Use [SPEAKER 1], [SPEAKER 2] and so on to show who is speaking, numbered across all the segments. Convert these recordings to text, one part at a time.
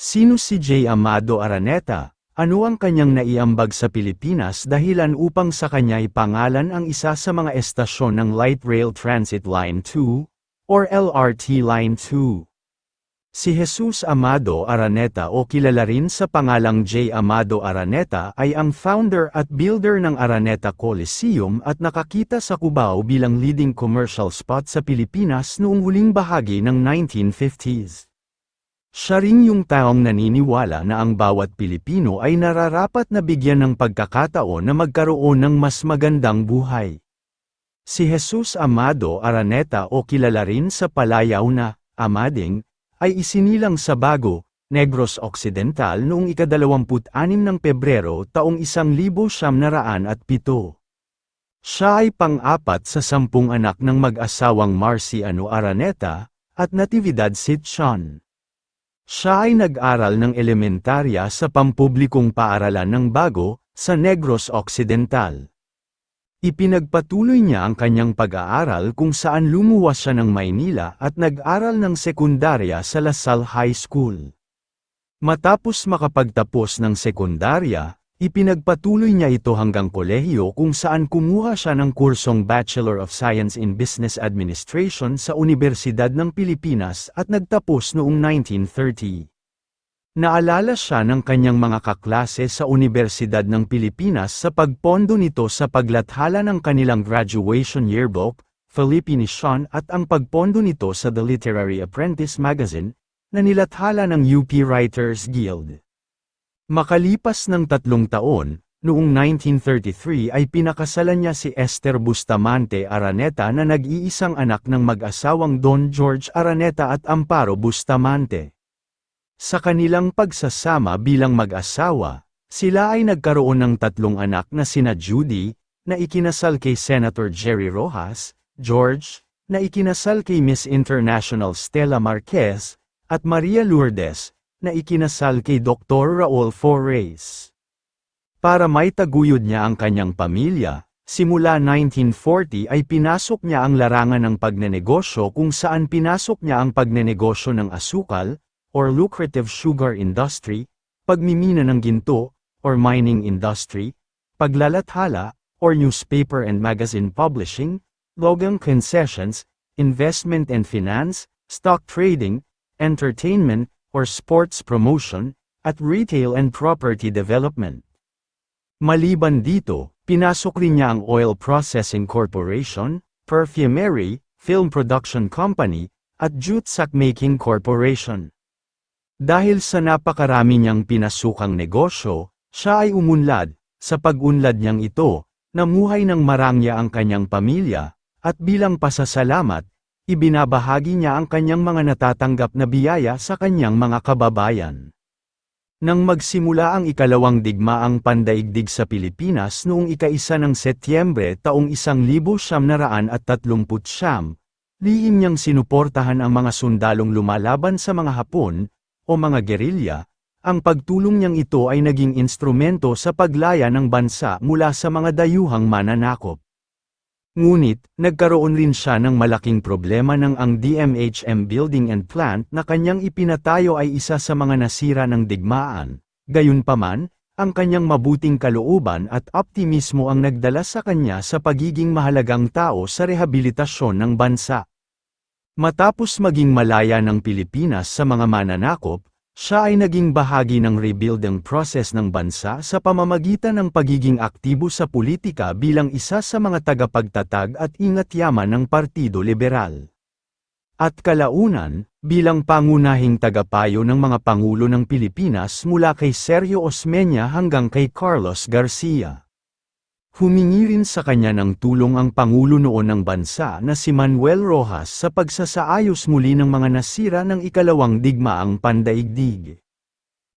[SPEAKER 1] Sino si J. Amado Araneta? Ano ang kanyang naiambag sa Pilipinas dahilan upang sa kanya ipangalan ang isa sa mga estasyon ng Light Rail Transit Line 2, or LRT Line 2? Si Jesus Amado Araneta o kilala rin sa pangalang J. Amado Araneta ay ang founder at builder ng Araneta Coliseum at nakakita sa Cubao bilang leading commercial spot sa Pilipinas noong huling bahagi ng 1950s. Siya rin yung taong naniniwala na ang bawat Pilipino ay nararapat na bigyan ng pagkakataon na magkaroon ng mas magandang buhay. Si Jesus Amado Araneta o kilala rin sa palayaw na Amading, ay isinilang sa Bago, Negros Occidental noong ika-26 ng Pebrero taong 1907. Siya ay pang-apat sa 10 anak ng mag-asawang Marciano Araneta at Natividad Sitchan. Siya ay nag-aral ng elementarya sa pampublikong paaralan ng Bago, sa Negros Occidental. Ipinagpatuloy niya ang kanyang pag-aaral kung saan lumuwas siya ng Maynila at nag-aral ng sekundarya sa LaSalle High School. Matapos makapagtapos ng sekundarya, ipinagpatuloy niya ito hanggang kolehiyo kung saan kumuha siya ng kursong Bachelor of Science in Business Administration sa Universidad ng Pilipinas at nagtapos noong 1930. Naalala siya ng kanyang mga kaklase sa Universidad ng Pilipinas sa pagpondo nito sa paglathala ng kanilang graduation yearbook, Filipination at ang pagpondo nito sa The Literary Apprentice magazine, na nilathala ng UP Writers Guild. Makalipas ng 3 taon, noong 1933 ay pinakasalan niya si Esther Bustamante Araneta na nag-iisang anak ng mag-asawang Don George Araneta at Amparo Bustamante. Sa kanilang pagsasama bilang mag-asawa, sila ay nagkaroon ng 3 anak na sina Judy, na ikinasal kay Senator Jerry Rojas, George, na ikinasal kay Miss International Stella Marquez, at Maria Lourdes, na ikinasal kay Dr. Raul Forres. Para maitaguyod niya ang kanyang pamilya, simula 1940 ay pinasok niya ang larangan ng pagnenegosyo kung saan pinasok niya ang pagnenegosyo ng asukal, or lucrative sugar industry, pagmimina ng ginto, or mining industry, paglalathala, or newspaper and magazine publishing, logang concessions, investment and finance, stock trading, entertainment, or sports promotion, at retail and property development. Maliban dito, pinasok rin niya ang Oil Processing Corporation, Perfumery, Film Production Company, at Jute Sack Making Corporation. Dahil sa napakarami niyang pinasukang negosyo, siya ay umunlad. Sa pag-unlad niyang ito, namuhay ng marangya ang kanyang pamilya, at bilang pasasalamat, ibinabahagi niya ang kanyang mga natatanggap na biyaya sa kanyang mga kababayan. Nang magsimula ang ikalawang digmaang pandaigdig sa Pilipinas noong ika-1 ng Setyembre taong 1939, lihim niyang sinuportahan ang mga sundalong lumalaban sa mga Hapon, o mga gerilya. Ang pagtulong niyang ito ay naging instrumento sa paglaya ng bansa mula sa mga dayuhang mananakop. Ngunit, nagkaroon rin siya ng malaking problema nang ang DMHM building and plant na kanyang ipinatayo ay isa sa mga nasira ng digmaan. Gayunpaman, ang kanyang mabuting kalooban at optimismo ang nagdala sa kanya sa pagiging mahalagang tao sa rehabilitasyon ng bansa. Matapos maging malaya ng Pilipinas sa mga mananakop, siya ay naging bahagi ng rebuilding process ng bansa sa pamamagitan ng pagiging aktibo sa politika bilang isa sa mga tagapagtatag at ingat-yaman ng Partido Liberal. At kalaunan, bilang pangunahing tagapayo ng mga Pangulo ng Pilipinas mula kay Sergio Osmeña hanggang kay Carlos Garcia. Humingi rin sa kanya ng tulong ang Pangulo noon ng bansa na si Manuel Rojas sa pagsasaayos muli ng mga nasira ng ikalawang digmaang pandaigdig.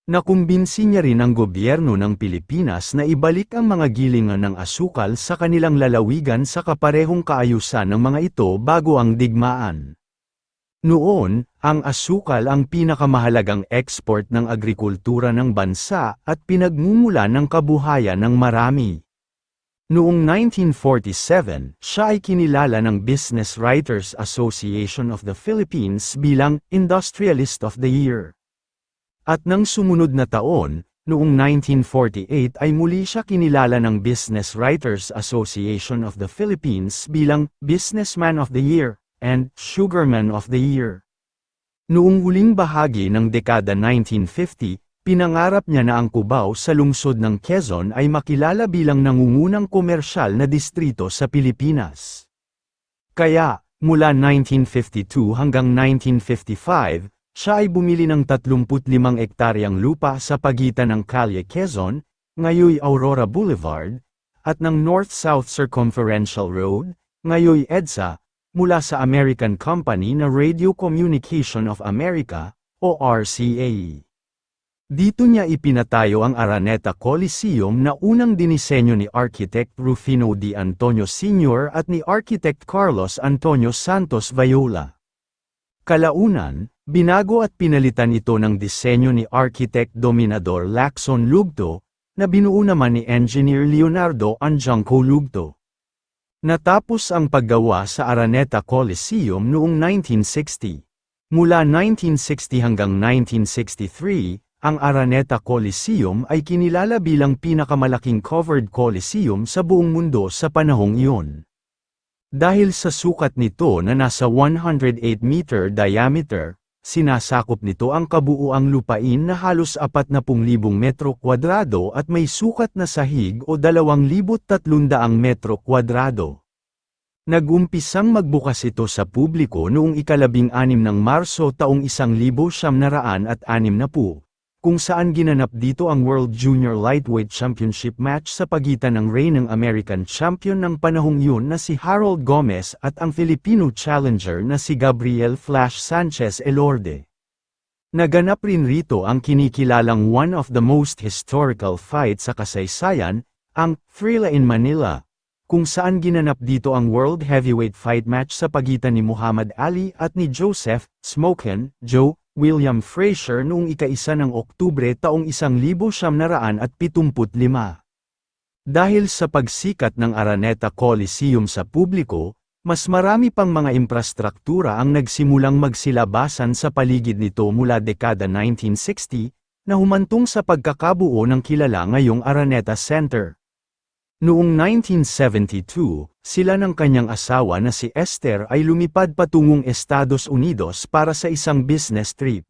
[SPEAKER 1] Nakumbinsi niya rin ang gobyerno ng Pilipinas na ibalik ang mga gilingan ng asukal sa kanilang lalawigan sa kaparehong kaayusan ng mga ito bago ang digmaan. Noon, ang asukal ang pinakamahalagang export ng agrikultura ng bansa at pinagmumula ng kabuhayan ng marami. Noong 1947, siya ay kinilala ng Business Writers Association of the Philippines bilang Industrialist of the Year. At nang sumunod na taon, noong 1948 ay muli siya kinilala ng Business Writers Association of the Philippines bilang Businessman of the Year and Sugarman of the Year. Noong huling bahagi ng dekada 1950, pinangarap niya na ang Cubao sa lungsod ng Quezon ay makilala bilang nangungunang komersyal na distrito sa Pilipinas. Kaya, mula 1952 hanggang 1955, siya ay bumili ng 35 ektaryang lupa sa pagitan ng Calle Quezon, ngayoy Aurora Boulevard, at ng North-South Circumferential Road, ngayoy EDSA, mula sa American Company na Radio Communication of America, o RCA. Dito niya ipinatayo ang Araneta Coliseum na unang dinisenyo ni Architect Rufino D. Antonio Sr. at ni Architect Carlos Antonio Santos Viola. Kalaunan, binago at pinalitan ito ng disenyo ni Architect Dominador Lacson Lugto, na binuo naman ni Engineer Leonardo Anjangco Lugto. Natapos ang paggawa sa Araneta Coliseum noong 1960. Mula 1960 hanggang 1963, ang Araneta Coliseum ay kinilala bilang pinakamalaking covered coliseum sa buong mundo sa panahong iyon. Dahil sa sukat nito na nasa 108-meter diameter, sinasakop nito ang kabuuang lupain na halos 40,000 metro kwadrado at may sukat na sahig o 2,300 metro kwadrado. Nag-umpisang magbukas ito sa publiko noong ika-16 ng Marso taong 1960, kung saan ginanap dito ang World Junior Lightweight Championship match sa pagitan ng reigning American champion ng panahong yun na si Harold Gomez at ang Filipino challenger na si Gabriel Flash Sanchez Elorde. Naganap rin rito ang kinikilalang one of the most historical fight sa kasaysayan, ang Thrilla in Manila, kung saan ginanap dito ang World Heavyweight Fight match sa pagitan ni Muhammad Ali at ni Joseph "Smokin" Joe William Frazier noong ika-1 ng Oktubre taong 1975. Dahil sa pagsikat ng Araneta Coliseum sa publiko, mas marami pang mga infrastruktura ang nagsimulang magsilabasan sa paligid nito mula dekada 1960, na humantong sa pagkakabuo ng kilala ngayong Araneta Center. Noong 1972, sila ng kanyang asawa na si Esther ay lumipad patungong Estados Unidos para sa isang business trip.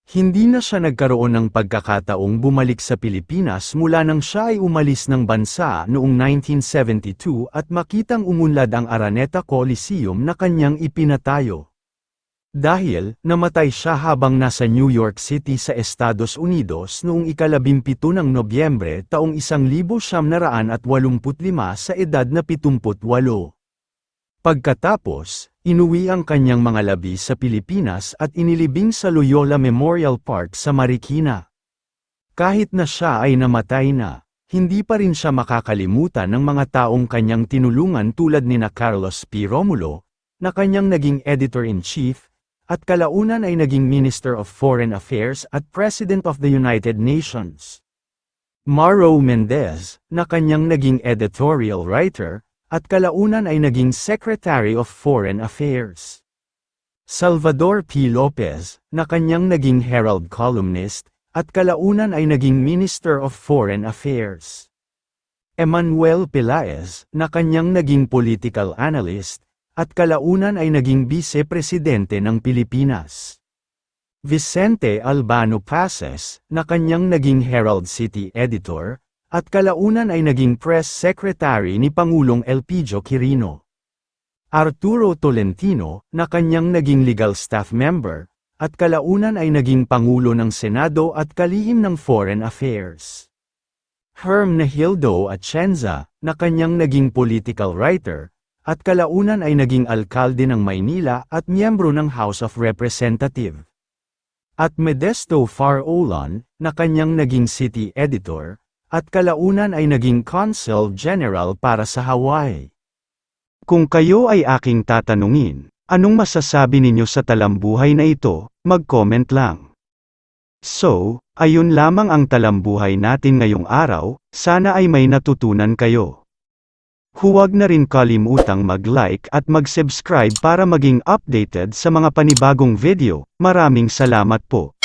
[SPEAKER 1] Hindi na siya nagkaroon ng pagkakataong bumalik sa Pilipinas mula nang siya ay umalis ng bansa noong 1972 at makitang umunlad ang Araneta Coliseum na kanyang ipinatayo. Dahil, namatay siya habang nasa New York City sa Estados Unidos noong ika-17 ng Nobyembre taong 1985 sa edad na 78. Pagkatapos, inuwi ang kanyang mga labi sa Pilipinas at inilibing sa Loyola Memorial Park sa Marikina. Kahit na siya ay namatay na, hindi pa rin siya makakalimutan ng mga taong kanyang tinulungan tulad nina Carlos P. Romulo, na kanyang naging editor-in-chief, at kalaunan ay naging Minister of Foreign Affairs at President of the United Nations. Mauro Mendez, na kanyang naging editorial writer, at kalaunan ay naging Secretary of Foreign Affairs. Salvador P. Lopez, na kanyang naging Herald columnist, at kalaunan ay naging Minister of Foreign Affairs. Emmanuel Pelaez, na kanyang naging political analyst, at kalaunan ay naging Vice-Presidente ng Pilipinas. Vicente Albano Paces, na kanyang naging Herald City Editor, at kalaunan ay naging Press Secretary ni Pangulong Elpidio Quirino. Arturo Tolentino, na kanyang naging Legal Staff Member, at kalaunan ay naging Pangulo ng Senado at Kalihim ng Foreign Affairs. Hermenegildo Atienza, na kanyang naging Political Writer, at kalaunan ay naging alkalde ng Maynila at miyembro ng House of Representatives. At Modesto Far-Olan, na kanyang naging city editor, at kalaunan ay naging Consul General para sa Hawaii. Kung kayo ay aking tatanungin, anong masasabi ninyo sa talambuhay na ito, mag-comment lang. So, ayun lamang ang talambuhay natin ngayong araw, sana ay may natutunan kayo. Huwag na rin kalimutang mag-like at mag-subscribe para maging updated sa mga panibagong video. Maraming salamat po.